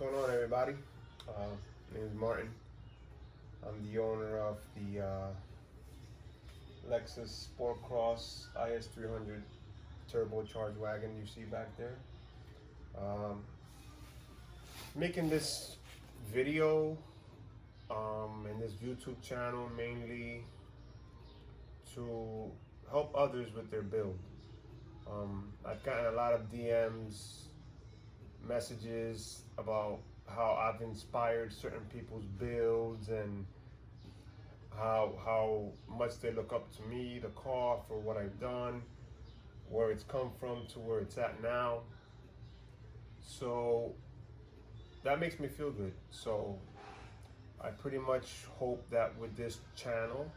going on, everybody? My name is Martin. I'm the owner of the Lexus Sportcross IS300 turbocharged wagon you see back there. Making this video and this YouTube channel mainly to help others with their build. I've gotten a lot of DMs, messages about how I've inspired certain people's builds and how much they look up to me, the car, for what I've done, where it's come from to where it's at now. So that makes me feel good. So I pretty much hope that with this channel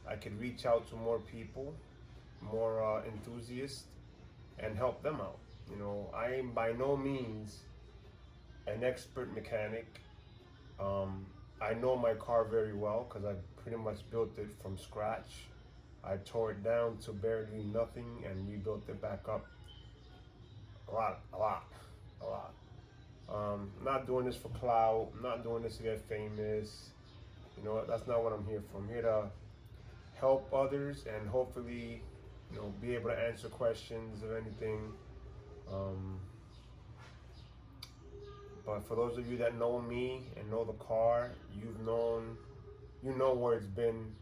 I could reach out to more people, more enthusiasts, and help them out. You know, I am by no means an expert mechanic. I know my car very well because I pretty much built it from scratch. I tore it down to barely nothing and rebuilt it back up a lot. Not doing this for clout. I'm not doing this to get famous. You know, that's not what I'm here for. I'm here to help others and hopefully, you know, be able to answer questions of anything. But for those of you that know me and know the car, you know where it's been,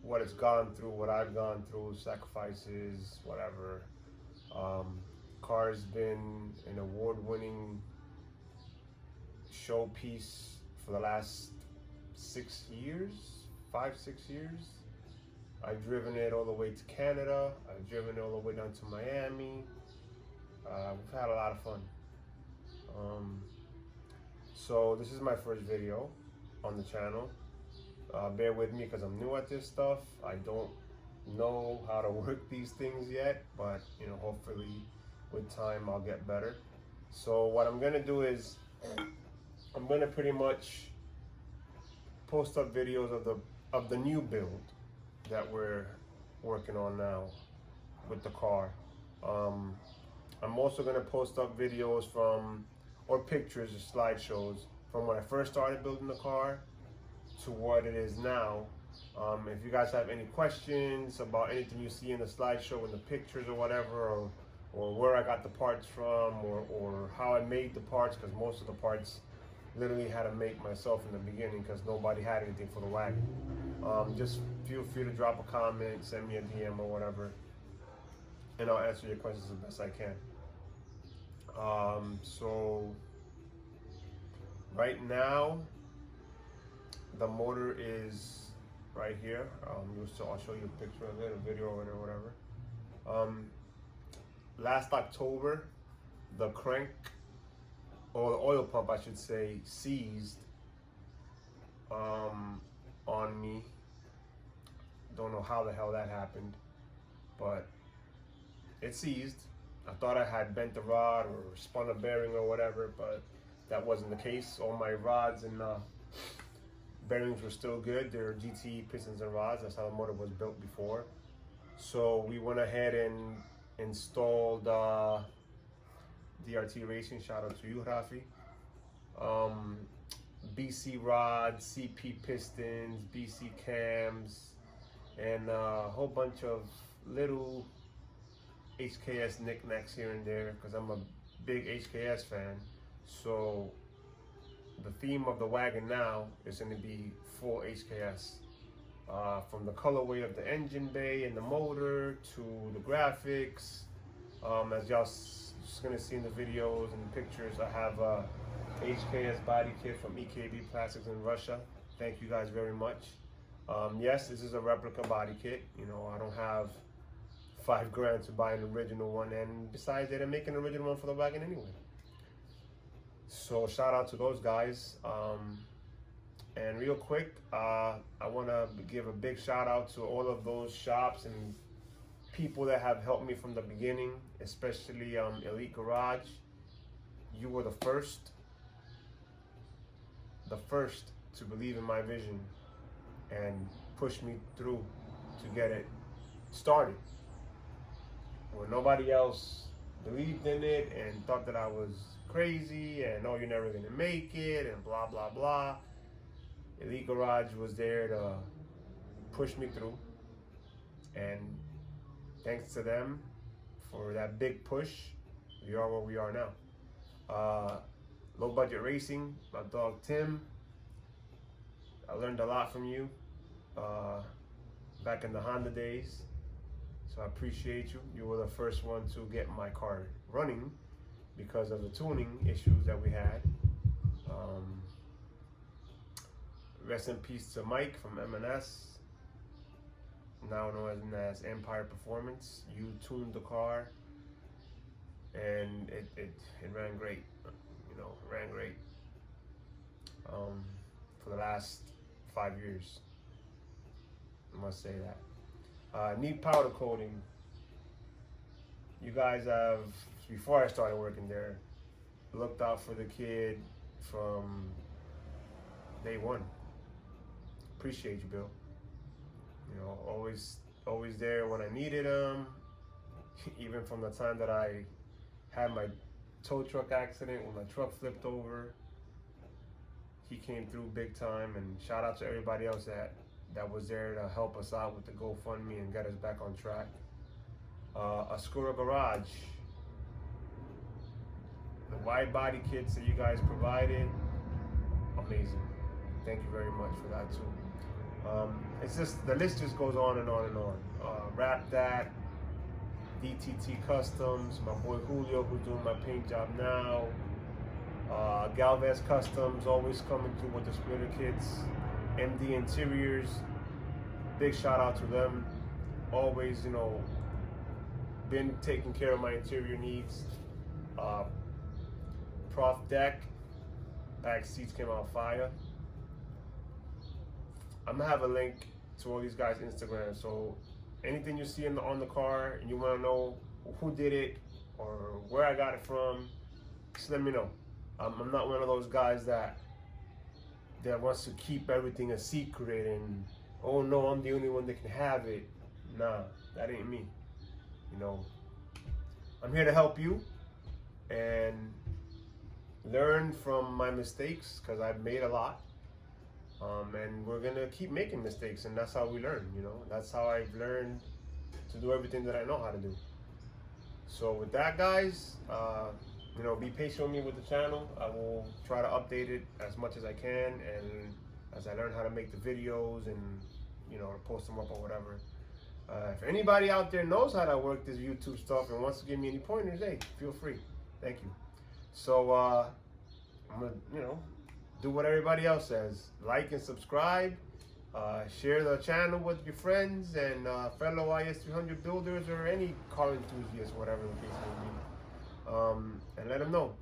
what it's gone through, what I've gone through, sacrifices, whatever. Car's been an award-winning showpiece for the last 6 years, 5-6 years. I've driven it all the way to Canada. I've driven it all the way down to Miami. We've had a lot of fun. So this is my first video on the channel. Bear with me because I'm new at this stuff. I don't know how to work these things yet, but you know, hopefully with time I'll get better. So what I'm gonna do is I'm gonna pretty much post up videos of the new build that we're working on now with the car. I'm also gonna post up videos or pictures or slideshows from when I first started building the car to what it is now. If you guys have any questions about anything you see in the slideshow, in the pictures or whatever, or where I got the parts from, or how I made the parts, because most of the parts literally had to make myself in the beginning because nobody had anything for the wagon. Just feel free to drop a comment, send me a DM or whatever, and I'll answer your questions as best I can. So right now the motor is right here. I'll show you a picture of it, a video of it or whatever. Last October the crank, or the oil pump I should say, seized on me. Don't know how the hell that happened, but it seized. I thought I had bent the rod or spun a bearing or whatever, but that wasn't the case. All my rods and bearings were still good. They're GT pistons and rods. That's how the motor was built before. So we went ahead and installed DRT Racing, shout out to you, Rafi. BC rods, CP pistons, BC cams, and a whole bunch of little HKS knickknacks here and there because I'm a big HKS fan. So the theme of the wagon now is going to be full HKS, from the colorway of the engine bay and the motor to the graphics. As y'all going to see in the videos and the pictures, I have a HKS body kit from EKB Plastics in Russia. Thank you guys very much. Yes, this is a replica body kit. You know, I don't have $5 grand to buy an original one, and besides, they didn't make an original one for the wagon anyway. So shout out to those guys. And real quick, I want to give a big shout out to all of those shops and people that have helped me from the beginning, especially Elite Garage. You were the first to believe in my vision and push me through to get it started. When nobody else believed in it and thought that I was crazy and oh, you're never gonna make it and blah blah blah. Elite Garage was there to push me through, and thanks to them for that big push, we are where we are now. Low budget racing, my dog Tim. I learned a lot from you back in the Honda days, so I appreciate you. You were the first one to get my car running because of the tuning issues that we had. Rest in peace to Mike from M&S, now known as Empire Performance. You tuned the car, and it ran great. You know, ran great for the last 5 years. I must say that. Neat powder coating. You guys have, before I started working there, looked out for the kid from day one. Appreciate you, Bill. You know, always there when I needed him. Even from the time that I had my tow truck accident when my truck flipped over, he came through big time. And shout out to everybody else that was there to help us out with the GoFundMe and get us back on track. Oscura Garage, the wide body kits that you guys provided, amazing. Thank you very much for that too. It's just, the list just goes on and on and on. Wrap That, DTT Customs, my boy Julio who's doing my paint job now. Galvez Customs, always coming through with the splitter kits. MD Interiors, big shout out to them. Always, you know, been taking care of my interior needs. Prof Deck, back seats came out fire. I'm gonna have a link to all these guys' Instagram, so anything you see on the car and you wanna know who did it or where I got it from, just let me know. I'm not one of those guys that wants to keep everything a secret and, oh no, I'm the only one that can have it. Nah, that ain't me. You know, I'm here to help you and learn from my mistakes, because I've made a lot. And we're gonna keep making mistakes, and that's how we learn, you know. That's how I've learned to do everything that I know how to do. So with that, guys, you know, be patient with me with the channel. I will try to update it as much as I can, and as I learn how to make the videos and, you know, post them up or whatever. If anybody out there knows how to work this YouTube stuff and wants to give me any pointers, hey, feel free. Thank you. So I'm gonna, you know, do what everybody else says. Like and subscribe. Share the channel with your friends and fellow IS300 builders or any car enthusiasts, whatever the case may be. And let them know.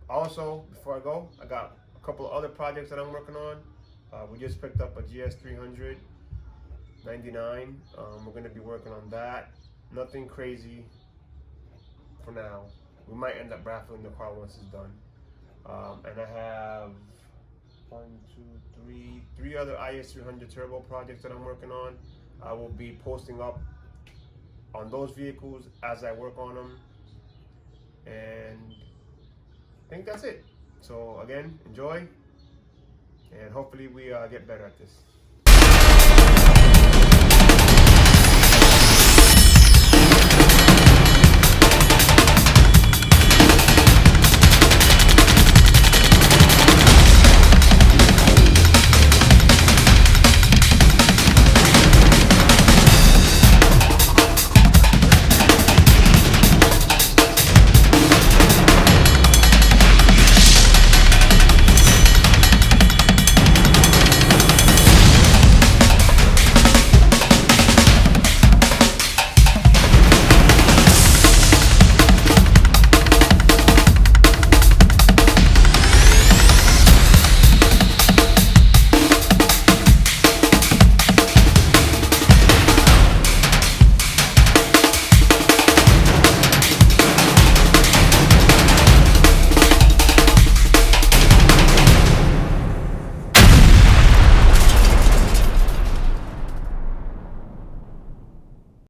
Also, before I go, I got a couple of other projects that I'm working on. We just picked up a GS300 99. We're going to be working on that. Nothing crazy for now. We might end up raffling the car once it's done. And I have three other IS300 turbo projects that I'm working on. I will be posting up on those vehicles as I work on them. And I think that's it. So again, enjoy, and hopefully we get better at this.